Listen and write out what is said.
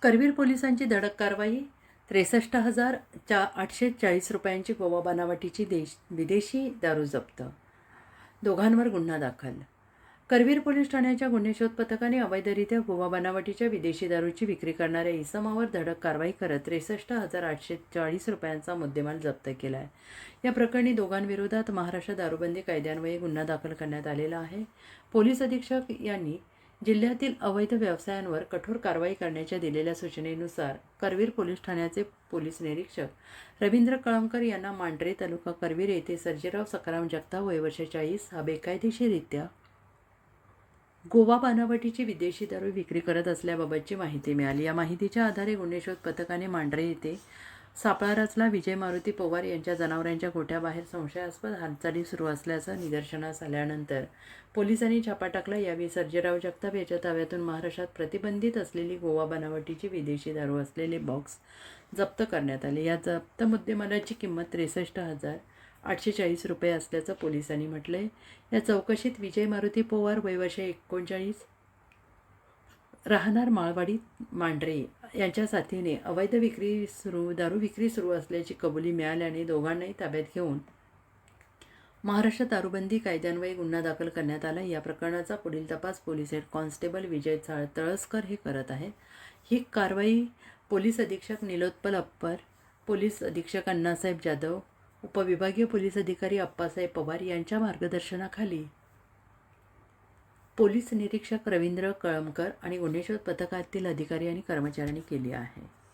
करवीर पोलिसांची धडक कारवाई. 63,840 रुपयांची गोवा बनावटीची विदेशी दारू जप्त. दोघांवर गुन्हा दाखल. करवीर पोलीस ठाण्याच्या गुन्हे शोध पथकाने अवैधरित्या गोवा बनावटीच्या विदेशी दारूची विक्री करणाऱ्या इसमावर धडक कारवाई करत 63,840 रुपयांचा मुद्देमाल जप्त केला आहे. या प्रकरणी दोघांविरोधात महाराष्ट्र दारूबंदी कायद्यान्वये गुन्हा दाखल करण्यात आलेला आहे. पोलीस अधीक्षक यांनी जिल्ह्यातील अवैध व्यवसायांवर कठोर कारवाई करण्याच्या दिलेल्या सूचनेनुसार करवीर पोलीस ठाण्याचे पोलीस निरीक्षक रवींद्र कळमकर यांना मांढरे तालुका करवीर येथे सर्जेराव सखाराम जगताप वय वर्ष 40 हा बेकायदेशीररित्या गोवा बनावटीची विदेशी दारू विक्री करत असल्याबाबतची माहिती मिळाली. या माहितीच्या आधारे गुन्हे शोध पथकाने मांढरे येथे सापळा रचला. विजय मारुती पवार यांच्या जनावरांच्या गोठ्याबाहेर संशयास्पद हालचाली सुरू असल्याचं निदर्शनास आल्यानंतर पोलिसांनी छापा टाकला. यावेळी सर्जेराव जगताप याच्या ताब्यातून महाराष्ट्रात प्रतिबंधित असलेली गोवा बनावटीची विदेशी दारू असलेले बॉक्स जप्त करण्यात आले. या जप्त मुद्देमालाची किंमत 63,840 रुपये असल्याचं पोलिसांनी म्हटलंय. या चौकशीत विजय मारुती पवार वय वर्ष 39 राहणार माळवाडी मांढरे यांच्या साथीने अवैध दारू विक्री सुरू असल्याची कबुली मिळाल्याने दोघांनाही ताब्यात घेऊन महाराष्ट्र दारूबंदी कायद्यान्वये गुन्हा दाखल करण्यात आला. या प्रकरणाचा पुढील तपास पोलीस हेड कॉन्स्टेबल विजय तळसकर हे करत आहेत. ही कारवाई पोलीस अधीक्षक निलोत्पल अप्पर, पोलीस अधीक्षक अण्णासाहेब जाधव, उपविभागीय पोलीस अधिकारी अप्पासाहेब पवार यांच्या मार्गदर्शनाखाली पोलीस निरीक्षक रवींद्र कळमकर आणि गुन्हे शोध पथकातील अधिकारी आणि कर्मचाऱ्यांनी केली आहे.